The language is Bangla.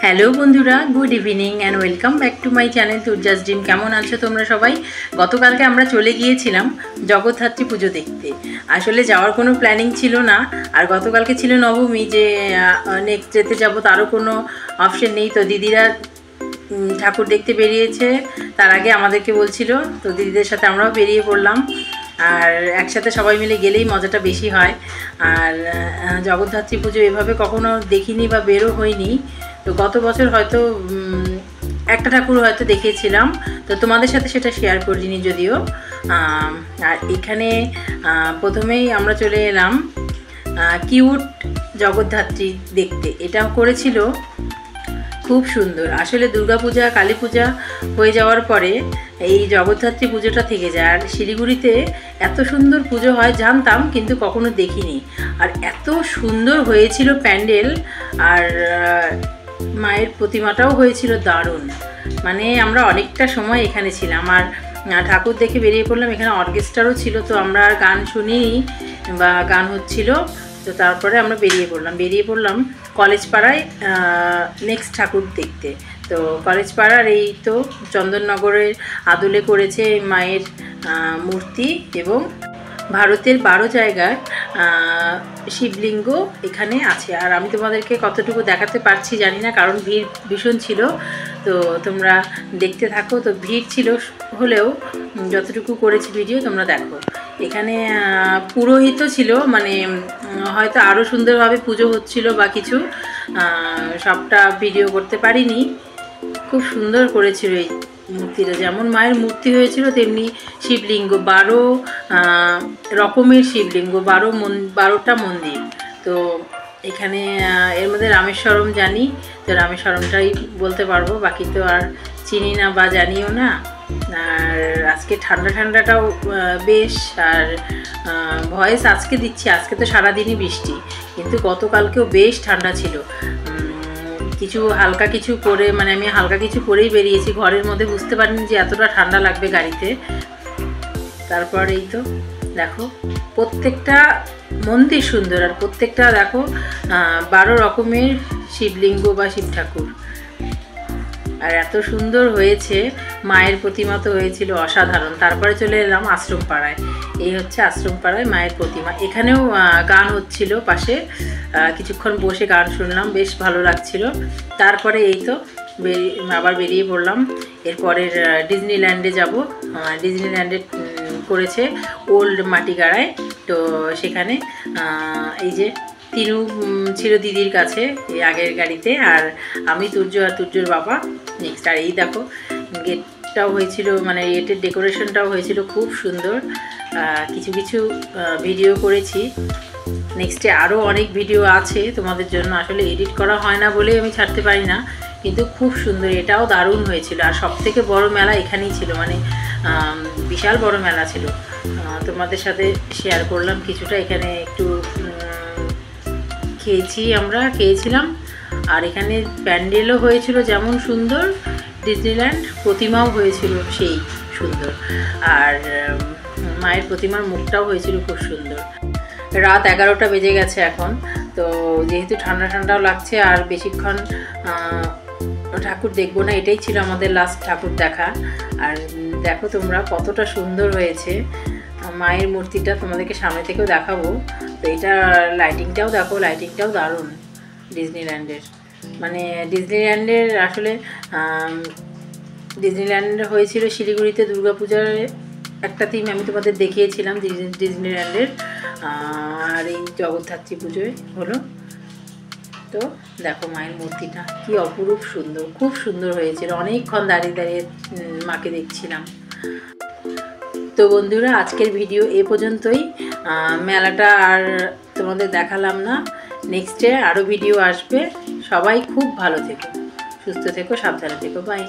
হ্যালো বন্ধুরা, good evening and welcome back to my channel Turjas dream. কেমন আছো তোমরা সবাই? গতকালকে আমরা চলে গিয়েছিলাম জগদ্ধাত্রী পুজো দেখতে। আসলে যাওয়ার কোনো প্ল্যানিং ছিল না, আর গতকালকে ছিল নবমী, যে নেক্সট ডেতে যাবো তারও কোনো অপশন নেই। তো দিদিরা ঠাকুর দেখতে বেরিয়েছে, তার আগে আমাদেরকে বলছিল, তো দিদিদের সাথে আমরাও বেরিয়ে পড়লাম। আর একসাথে সবাই মিলে গেলেই মজাটা বেশি হয়। আর জগদ্ধাত্রী পুজো এভাবে কখনো দেখিনি বা বেরো হয়নি। তো গত বছর হয়তো একটা ঠাকুর হয়তো দেখেছিলাম, তো তোমাদের সাথে সেটা শেয়ার করিনি যদিও। আর এখানে প্রথমেই আমরা চলে এলাম কিউট জগদ্ধাত্রী দেখতে। এটাও করেছিল খুব সুন্দর। আসলে দুর্গাপূজা কালী পূজা হয়ে যাওয়ার পরে এই জগদ্ধাত্রী পুজোটা থেকে যায়। আর শিলিগুড়িতে এত সুন্দর পুজো হয় জানতাম, কিন্তু কখনো দেখিনি। আর এত সুন্দর হয়েছিল প্যান্ডেল, আর মায়ের প্রতিমাটাও হয়েছিল দারুণ। মানে আমরা অনেকটা সময় এখানে ছিলাম, আর ঠাকুর দেখে বেরিয়ে পড়লাম। এখানে অর্কেস্ট্রারও ছিল, তো আমরা আর গান শুনিনি বা গান হচ্ছিল। তো তারপরে আমরা বেরিয়ে পড়লাম কলেজ পাড়ায় নেক্সট ঠাকুর দেখতে। তো কলেজ পাড়ার এই তো চন্দননগরের আদলে করেছে মায়ের মূর্তি, এবং ভারতের 12 জায়গার শিবলিঙ্গ এখানে আছে। আর আমি তোমাদেরকে কতটুকু দেখাতে পারছি জানি না, কারণ ভিড় ভীষণ ছিল। তো তোমরা দেখতে থাকো। তো ভিড় ছিল হলেও যতটুকু করেছি ভিডিও তোমরা দেখো। এখানে পুরোহিতও ছিল, মানে হয়তো আরও সুন্দরভাবে পুজো হচ্ছিল বা কিছু, সবটা ভিডিও করতে পারিনি। খুব সুন্দর করেছিল এই মূর্তিটা। যেমন মায়ের মূর্তি হয়েছিল তেমনি শিবলিঙ্গ, 12 রকমের শিবলিঙ্গ, 12টা মন্দির। তো এখানে এর মধ্যে রামেশ্বরম জানি, তো রামেশ্বরমটাই বলতে পারবো, বাকি তো আর চিনি না বা জানিও না। আর আজকে ঠান্ডাটাও বেশ। আর ভয়েস আজকে দিচ্ছি, আজকে তো সারাদিনই বৃষ্টি, কিন্তু গতকালকেও বেশ ঠান্ডা ছিল। কিছু হালকা কিছু পরে, মানে আমি হালকা কিছু পরেই বেরিয়েছি ঘরের মধ্যে, বুঝতে পারিনি যে এতটা ঠান্ডা লাগবে গাড়িতে। তারপর এই তো দেখো প্রত্যেকটা মন্দির সুন্দর, আর প্রত্যেকটা দেখো 12 রকমের শিবলিঙ্গ বা শিব ঠাকুর। আর এত সুন্দর হয়েছে, মায়ের প্রতিমা তো হয়েছিল অসাধারণ। তারপরে চলে এলাম আশ্রম পাড়ায়। এই হচ্ছে আশ্রম পাড়ায় মায়ের প্রতিমা। এখানেও গান হচ্ছিল পাশে, কিছুক্ষণ বসে গান শুনলাম, বেশ ভালো লাগছিল। তারপরে এই তো আবার বেরিয়ে পড়লাম। এরপরের ডিজনিল্যান্ডে যাব। ডিজনিল্যান্ডে করেছে ওল্ড মাটিগাড়ায়। তো সেখানে এই যে তিনু ছিল দিদির কাছে এই আগের গাড়িতে, আর আমি তুর্য আর তুর্যর বাবা নেক্সট। আর এই দেখো গেটটাও হয়েছিল, মানে গেটের ডেকোরেশনটাও হয়েছিল খুব সুন্দর। কিছু ভিডিও করেছি। নেক্সটে আরও অনেক ভিডিও আছে তোমাদের জন্য, আসলে এডিট করা হয় না বলে আমি ছাড়তে পারি না, কিন্তু খুব সুন্দর। এটাও দারুণ হয়েছিল। আর সবথেকে বড় মেলা এখানেই ছিল, মানে বিশাল বড় মেলা ছিল। তোমাদের সাথে শেয়ার করলাম কিছুটা। এখানে একটু খেয়েছিলাম। আর এখানে প্যান্ডেলও হয়েছিল যেমন সুন্দর, ডিজনিল্যান্ড প্রতিমাও হয়েছিল সেই সুন্দর। আর মায়ের প্রতিমার মুখটাও হয়েছিল খুব সুন্দর। রাত 11টা বেজে গেছে এখন। তো যেহেতু ঠান্ডাও লাগছে, আর বেশিক্ষণ ঠাকুর দেখবো না, এটাই ছিল আমাদের লাস্ট ঠাকুর দেখা। আর দেখো তোমরা কতটা সুন্দর হয়েছে মায়ের মূর্তিটা, তোমাদেরকে সামনে থেকেও দেখাবো। তো এটা লাইটিংটাও দেখো, লাইটিংটাও দারুণ ডিজনিল্যান্ডের। মানে ডিজনিল্যান্ডের আসলে ডিজনিল্যান্ড হয়েছিল শিলিগুড়িতে দুর্গাপূজার একটা থিম আমি তোমাদের দেখিয়েছিলাম ডিজনিল্যান্ডের। আর এই জগদ্ধাত্রী পুজোয় হলো। তো দেখো মায়ের মূর্তিটা কি অপরূপ সুন্দর, খুব সুন্দর হয়েছিল। অনেকক্ষণ দাঁড়িয়ে মাকে দেখছিলাম। তো বন্ধুরা, আজকের ভিডিও এ পর্যন্তই। মেলাটা আর তোমাদের দেখালাম না, নেক্সটে আরও ভিডিও আসবে। সবাই খুব ভালো থেকো, সুস্থ থেকো, সাবধানে থেকো। বাই।